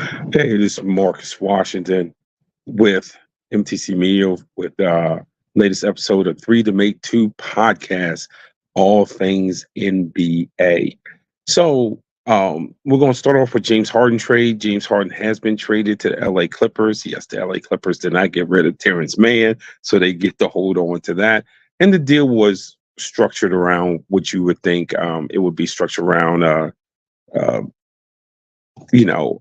Hey, this is Marcus Washington with MTC Media with latest episode of Three to Make Two podcast, all things NBA. So we're going to start off with James Harden trade. James Harden has been traded to the LA Clippers. Yes, the LA Clippers did not get rid of Terrence Mann, so they get to hold on to that. And the deal was structured around what you would think it would be structured around. Uh, you know,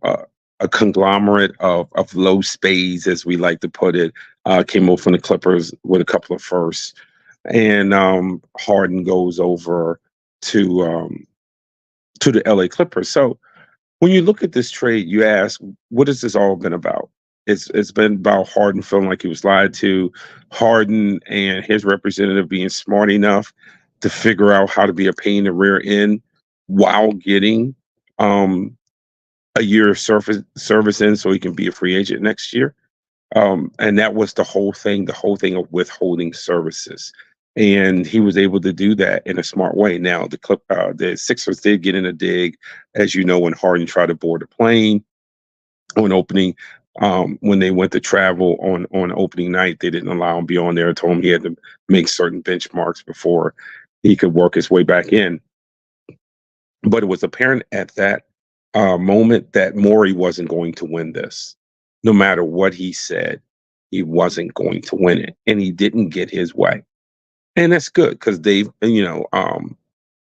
a conglomerate of low spades, as we like to put it, came over from the Clippers with a couple of firsts. And Harden goes over to to the LA Clippers. So when you look at this trade, you ask, what has this all been about? It's been about Harden feeling like he was lied to, Harden and his representative being smart enough to figure out how to be a pain in the rear end while getting um, a year of service in so he can be a free agent next year. And that was the whole thing of withholding services. And he was able to do that in a smart way. Now, the Sixers did get in a dig, as you know, when Harden tried to board a plane on opening. When they went to travel on opening night, they didn't allow him to be on there. Told him he had to make certain benchmarks before he could work his way back in. But it was apparent at that moment that Morey wasn't going to win this. No matter what he said, he wasn't going to win it, and he didn't get his way. And that's good because Daryl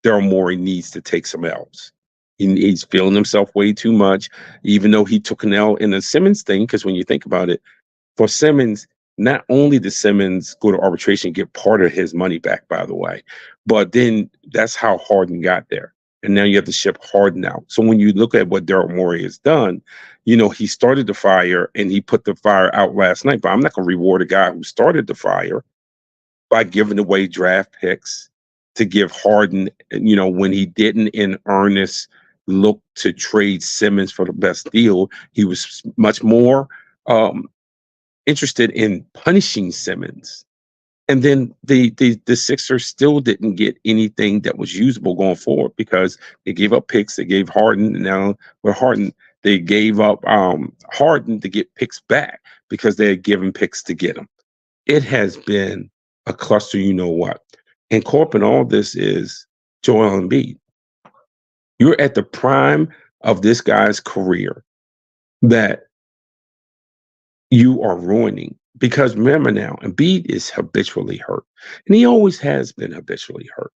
Morey needs to take some L's. He's feeling himself way too much, even though he took an L in the Simmons thing. Because when you think about it, for Simmons, not only did Simmons go to arbitration, get part of his money back, by the way, but then that's how Harden got there. And now you have to ship Harden out. So when you look at what Daryl Morey has done, he started the fire and he put the fire out last night. But I'm not going to reward a guy who started the fire by giving away draft picks to give Harden, when he didn't in earnest look to trade Simmons for the best deal. He was much more interested in punishing Simmons. And then the Sixers still didn't get anything that was usable going forward because they gave up picks. They gave Harden. And now with Harden, they gave up Harden to get picks back because they had given picks to get him. It has been a cluster, you know what. And caught up in all this is Joel Embiid. You're at the prime of this guy's career that you are ruining. Because remember now, Embiid is habitually hurt. And he always has been habitually hurt.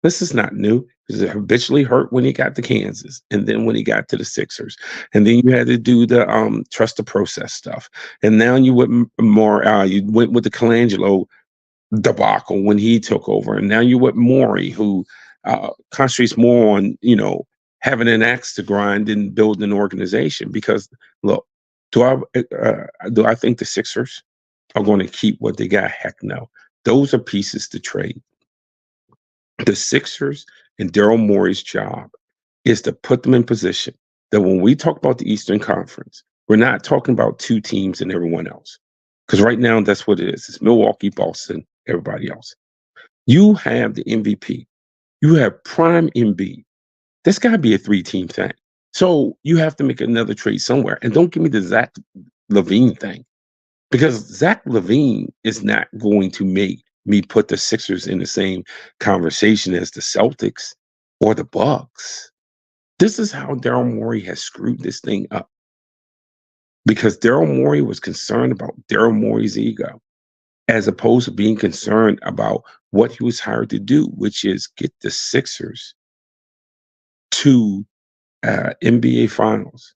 This is not new. He was habitually hurt when he got to Kansas and then when he got to the Sixers. And then you had to do the trust the process stuff. And now you went more, you went with the Colangelo debacle when he took over. And now you with Morey, who concentrates more on, having an axe to grind and building an organization. Because look, do I think the Sixers are going to keep what they got? Heck no. Those are pieces to trade. The Sixers and Daryl Morey's job is to put them in position that when we talk about the Eastern Conference, we're not talking about two teams and everyone else. Because right now, that's what it is. It's Milwaukee, Boston, everybody else. You have the MVP. You have prime Embiid. That's got to be a three-team thing. So you have to make another trade somewhere. And don't give me the Zach LaVine thing. Because Zach LaVine is not going to make me put the Sixers in the same conversation as the Celtics or the Bucks. This is how Daryl Morey has screwed this thing up. Because Daryl Morey was concerned about Daryl Morey's ego, as opposed to being concerned about what he was hired to do, which is get the Sixers to NBA Finals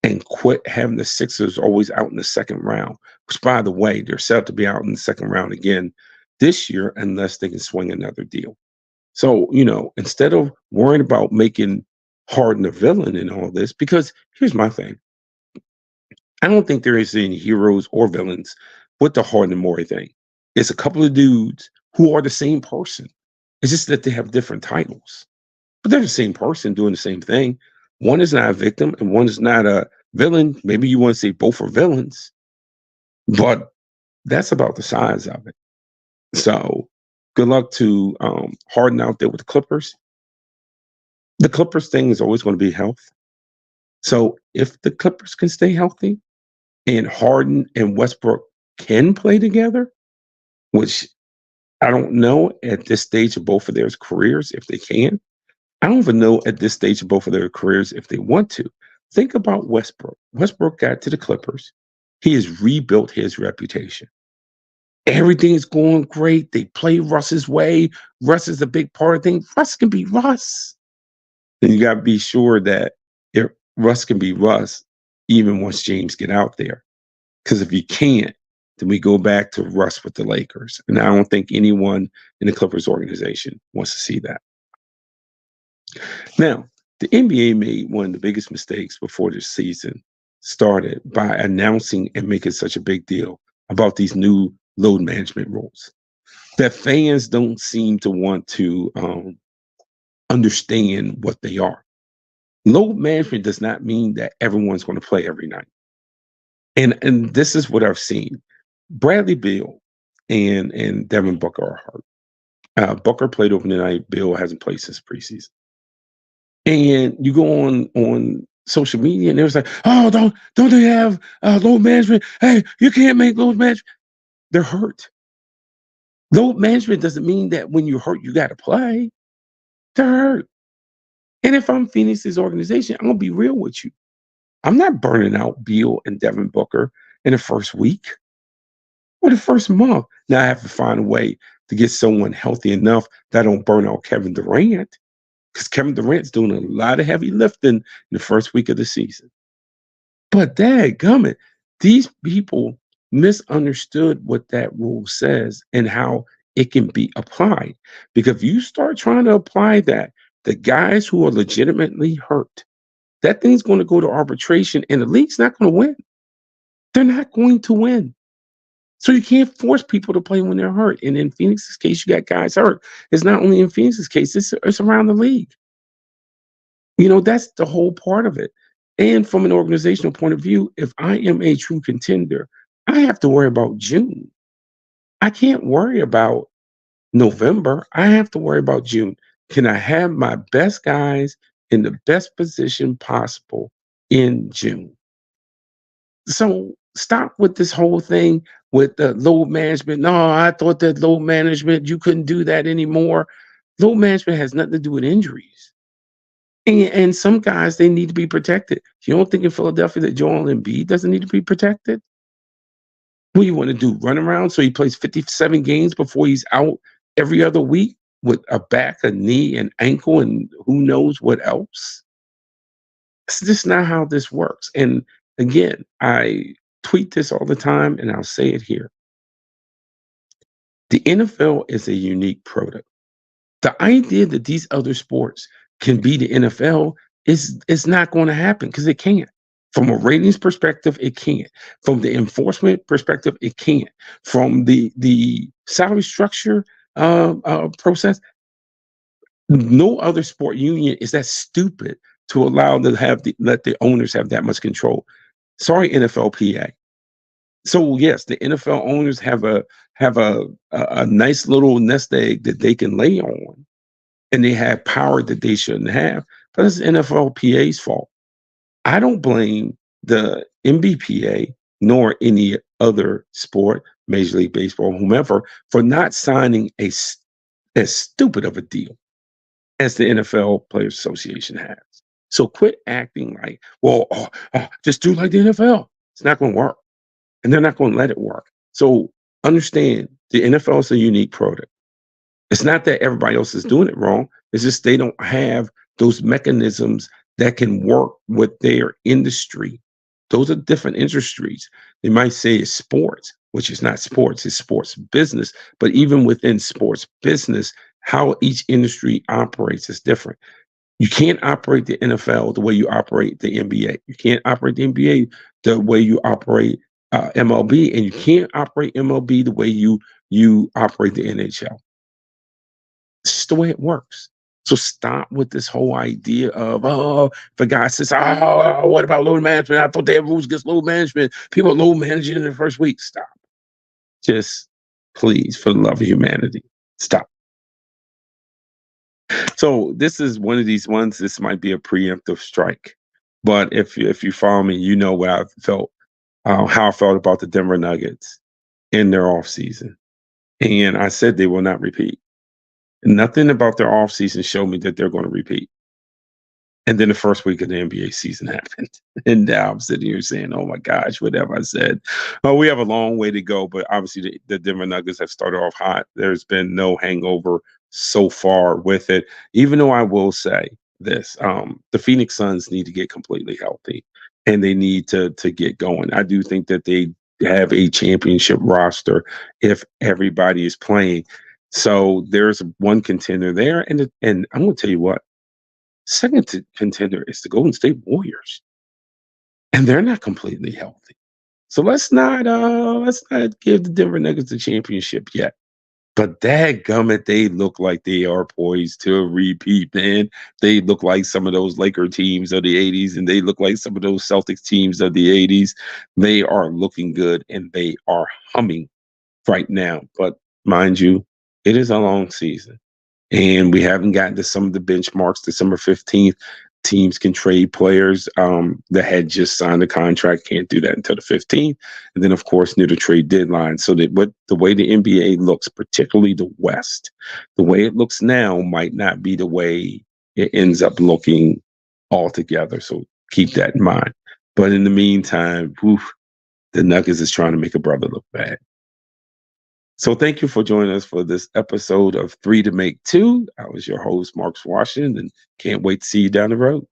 and quit having the Sixers always out in the second round, which, by the way, they're set to be out in the second round again this year unless they can swing another deal. So, instead of worrying about making Harden a villain in all this, because here's my thing. I don't think there is any heroes or villains with the Harden and Morey thing. It's a couple of dudes who are the same person. It's just that they have different titles. But they're the same person doing the same thing. One is not a victim and one is not a villain. Maybe you want to say both are villains, but that's about the size of it. So good luck to Harden out there with the Clippers. The Clippers thing is always going to be health. So if the Clippers can stay healthy and Harden and Westbrook can play together, which I don't know at this stage of both of their careers if they can. I don't even know at this stage of both of their careers if they want to. Think about Westbrook. Westbrook got to the Clippers. He has rebuilt his reputation. Everything is going great. They play Russ's way. Russ is a big part of things. Russ can be Russ. And you got to be sure that if Russ can be Russ, even once James get out there. Because if you can't, then we go back to Russ with the Lakers. And I don't think anyone in the Clippers organization wants to see that. Now, the NBA made one of the biggest mistakes before the season started by announcing and making such a big deal about these new load management rules that fans don't seem to want to understand what they are. Load management does not mean that everyone's going to play every night. And this is what I've seen. Bradley Beal and Devin Booker are hurt. Booker played opening night. Beal hasn't played since preseason. And you go on social media and it was like, oh, don't they have load management? Hey, you can't make load management. They're hurt. Load management doesn't mean that when you're hurt, you got to play. They're hurt. And if I'm Phoenix's organization, I'm going to be real with you. I'm not burning out Beal and Devin Booker in the first week or the first month. Now I have to find a way to get someone healthy enough that I don't burn out Kevin Durant, because Kevin Durant's doing a lot of heavy lifting in the first week of the season. But dadgummit, these people misunderstood what that rule says and how it can be applied. Because if you start trying to apply that, the guys who are legitimately hurt, that thing's going to go to arbitration and the league's not going to win. They're not going to win. So you can't force people to play when they're hurt. And in Phoenix's case, you got guys hurt. It's not only in Phoenix's case, it's around the league. You know, that's the whole part of it. And from an organizational point of view, if I am a true contender, I have to worry about June. I can't worry about November. I have to worry about June. Can I have my best guys in the best position possible in June? So stop with this whole thing with the load management. No, I thought that load management, you couldn't do that anymore. Load management has nothing to do with injuries. And some guys, they need to be protected. You don't think in Philadelphia that Joel Embiid doesn't need to be protected? What do you want to do? Run around so he plays 57 games before he's out every other week with a back, a knee, an ankle, and who knows what else? It's just not how this works. And again, I tweet this all the time and I'll say it here. The NFL is a unique product. The idea that these other sports can be the NFL is not going to happen because it can't. From a ratings perspective, it can't. From the enforcement perspective, it can't. From the salary structure process, no other sport union is that stupid to allow them to let the owners have that much control. Sorry, NFLPA. So yes, the NFL owners have a nice little nest egg that they can lay on, and they have power that they shouldn't have. But it's NFLPA's fault. I don't blame the NBPA nor any other sport, Major League Baseball, whomever, for not signing as stupid of a deal as the NFL Players Association has. So quit acting like, well, just do like the NFL. It's not going to work. And they're not going to let it work. So understand the NFL is a unique product. It's not that everybody else is doing it wrong. It's just they don't have those mechanisms that can work with their industry. Those are different industries. They might say it's sports, which is not sports, it's sports business. But even within sports business, how each industry operates is different. You can't operate the NFL the way you operate the NBA. You can't operate the NBA the way you operate MLB, and you can't operate MLB the way you operate the NHL. It's just the way it works. So stop with this whole idea of, if a guy says, what about load management? I thought they had rules against load management. People are load managing in the first week. Stop. Just please, for the love of humanity, stop. So this is one of these ones. This might be a preemptive strike. But if you follow me, you know what I felt, how I felt about the Denver Nuggets in their offseason. And I said they will not repeat. Nothing about their offseason showed me that they're going to repeat. And then the first week of the NBA season happened. And now I'm sitting here saying, oh my gosh, whatever I said. Oh, we have a long way to go, but obviously the Denver Nuggets have started off hot. There's been no hangover so far with it. Even though I will say this, the Phoenix Suns need to get completely healthy and they need to get going. I do think that they have a championship roster if everybody is playing. So there's one contender there. And I'm going to tell you what, second contender is the Golden State Warriors, and they're not completely healthy. So let's not give the Denver Nuggets the championship yet. But dadgummit, they look like they are poised to repeat, man. They look like some of those Laker teams of the 80s, and they look like some of those Celtics teams of the 80s. They are looking good, and they are humming right now. But mind you, it is a long season. And we haven't gotten to some of the benchmarks. December 15th, teams can trade players that had just signed a contract, can't do that until the 15th. And then, of course, near the trade deadline. So that what the way the NBA looks, particularly the West, the way it looks now might not be the way it ends up looking altogether. So keep that in mind. But in the meantime, the Nuggets is trying to make a brother look bad. So thank you for joining us for this episode of Three to Make Two. I was your host, Marks Washington, and can't wait to see you down the road.